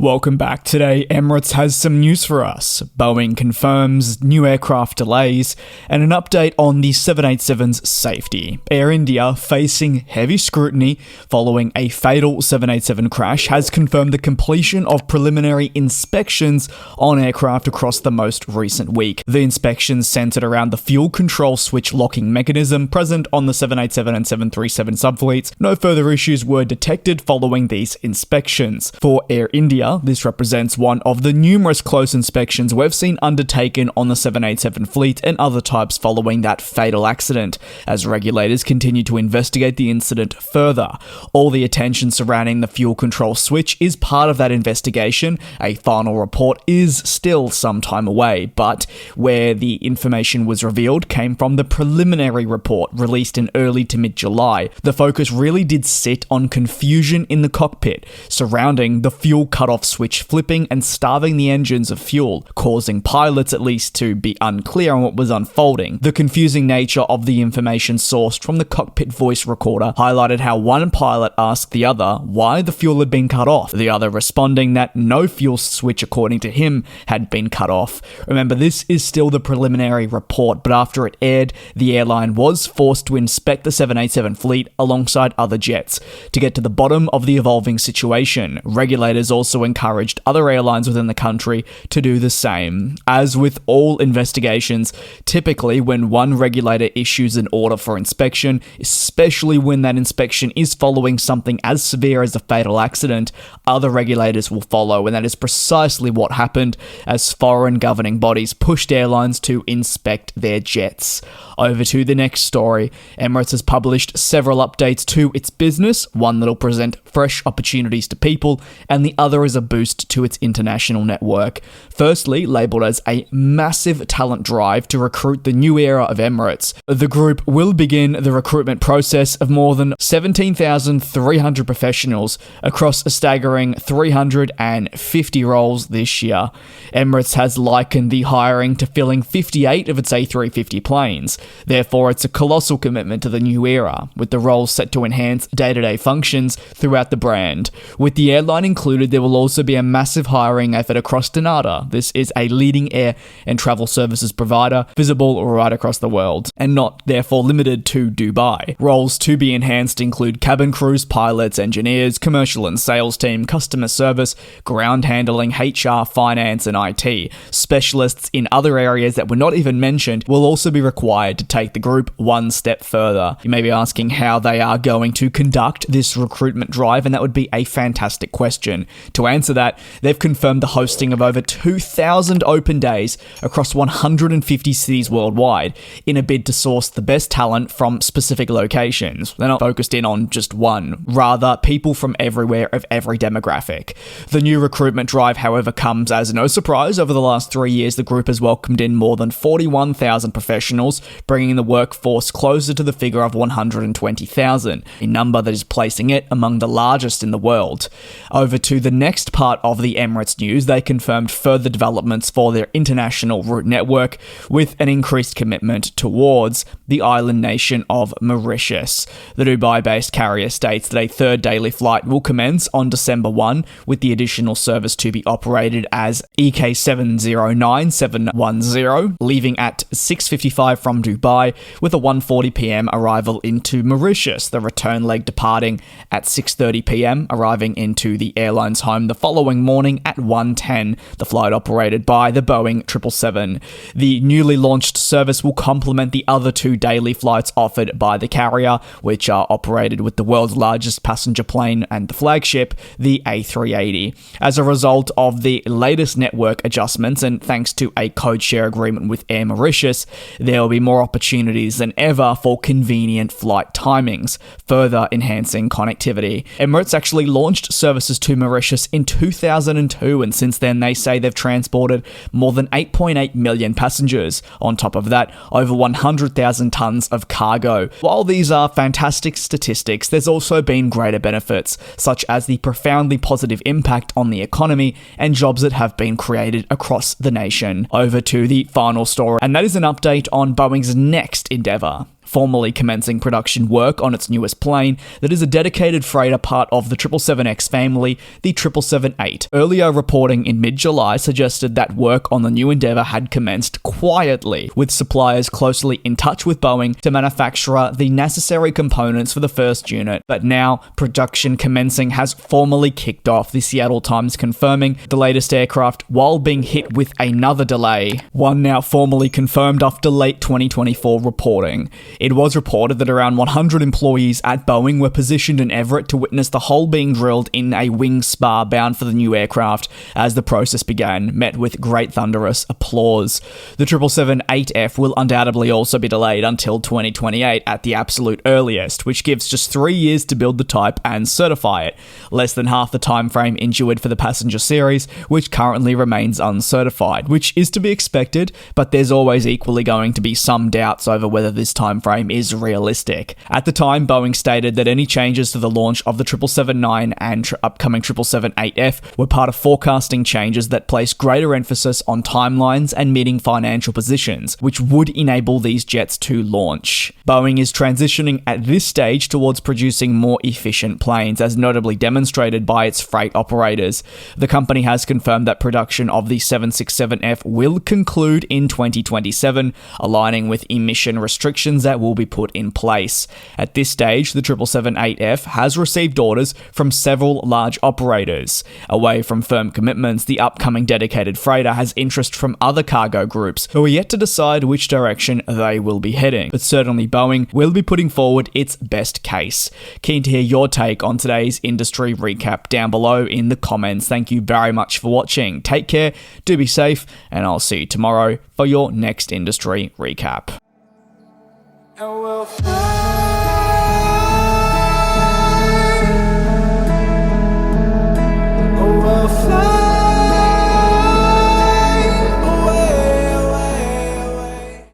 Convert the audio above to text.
Welcome back. Today, Emirates has some news for us. Boeing confirms new aircraft delays and an update on the 787's safety. Air India, facing heavy scrutiny following a fatal 787 crash, has confirmed the completion of preliminary inspections on aircraft across the most recent week. The inspections centered around the fuel control switch locking mechanism present on the 787 and 737 subfleets. No further issues were detected following these inspections. For Air India, this represents one of the numerous close inspections we've seen undertaken on the 787 fleet and other types following that fatal accident, as regulators continue to investigate the incident further. All the attention surrounding the fuel control switch is part of that investigation. A final report is still some time away, but where the information was revealed came from the preliminary report released in early to mid-July. The focus really did sit on confusion in the cockpit surrounding the fuel cutoff switch flipping and starving the engines of fuel, causing pilots at least to be unclear on what was unfolding. The confusing nature of the information sourced from the cockpit voice recorder highlighted how one pilot asked the other why the fuel had been cut off, the other responding that no fuel switch, according to him, had been cut off. Remember, this is still the preliminary report, but after it aired, the airline was forced to inspect the 787 fleet alongside other jets. To get to the bottom of the evolving situation, regulators also encouraged other airlines within the country to do the same. As with all investigations, typically when one regulator issues an order for inspection, especially when that inspection is following something as severe as a fatal accident, other regulators will follow, and that is precisely what happened as foreign governing bodies pushed airlines to inspect their jets. Over to the next story. Emirates has published several updates to its business, one that'll present fresh opportunities to people, and the other is a boost to its international network. Firstly, labelled as a massive talent drive to recruit the new era of Emirates, the group will begin the recruitment process of more than 17,300 professionals across a staggering 350 roles this year. Emirates has likened the hiring to filling 58 of its A350 planes. Therefore, it's a colossal commitment to the new era, with the roles set to enhance day-to-day functions throughout the brand. With the airline included, there will also be a massive hiring effort across Prado. This is a leading air and travel services provider, visible right across the world, and not therefore limited to Dubai. Roles to be enhanced include cabin crews, pilots, engineers, commercial and sales team, customer service, ground handling, HR, finance, and IT. Specialists in other areas that were not even mentioned will also be required to take the group one step further. You may be asking how they are going to conduct this recruitment drive, and that would be a fantastic question. To answer that, they've confirmed the hosting of over 2,000 open days across 150 cities worldwide in a bid to source the best talent from specific locations. They're not focused in on just one, rather people from everywhere of every demographic. The new recruitment drive, however, comes as no surprise. Over the last 3 years, the group has welcomed in more than 41,000 professionals, bringing the workforce closer to the figure of 120,000, a number that is placing it among the largest in the world. Over to the next part of the Emirates news, they confirmed further developments for their international route network with an increased commitment towards the island nation of Mauritius. The Dubai-based carrier states that a third daily flight will commence on December 1, with the additional service to be operated as EK709710, leaving at 6:55 from Dubai with a 1:40 p.m. arrival into Mauritius, the return leg departing at 6:30 p.m, arriving into the airline's home the following morning at 1:10, the flight operated by the Boeing 777. The newly launched service will complement the other two daily flights offered by the carrier, which are operated with the world's largest passenger plane and the flagship, the A380. As a result of the latest network adjustments, and thanks to a code share agreement with Air Mauritius, there will be more opportunities than ever for convenient flight timings, further enhancing connectivity. Emirates actually launched services to Mauritius in 2002, and since then they say they've transported more than 8.8 million passengers. On top of that, over 100,000 tons of cargo. While these are fantastic statistics, there's also been greater benefits, such as the profoundly positive impact on the economy and jobs that have been created across the nation. Over to the final story, and that is an update on Boeing's next endeavor. formally commencing production work on its newest plane that is a dedicated freighter part of the 777X family, the 777-8. Earlier reporting in mid-July suggested that work on the new endeavour had commenced quietly, with suppliers closely in touch with Boeing to manufacture the necessary components for the first unit. But now, production commencing has formally kicked off, the Seattle Times confirming the latest aircraft while being hit with another delay, one now formally confirmed after late 2024 reporting. It was reported that around 100 employees at Boeing were positioned in Everett to witness the hole being drilled in a wing spar bound for the new aircraft as the process began, met with great thunderous applause. The 777-8F will undoubtedly also be delayed until 2028 at the absolute earliest, which gives just 3 years to build the type and certify it, less than half the time frame endured for the passenger series, which currently remains uncertified, which is to be expected, but there's always equally going to be some doubts over whether this time frame is realistic. At the time, Boeing stated that any changes to the launch of the 777-9 and upcoming 777-8F were part of forecasting changes that place greater emphasis on timelines and meeting financial positions, which would enable these jets to launch. Boeing is transitioning at this stage towards producing more efficient planes, as notably demonstrated by its freight operators. The company has confirmed that production of the 767F will conclude in 2027, aligning with emission restrictions that will be put in place. At this stage, the 777-8F has received orders from several large operators. Away from firm commitments, the upcoming dedicated freighter has interest from other cargo groups who are yet to decide which direction they will be heading, but certainly Boeing will be putting forward its best case. Keen to hear your take on today's industry recap down below in the comments. Thank you very much for watching. Take care, do be safe, and I'll see you tomorrow for your next industry recap. And we'll fly.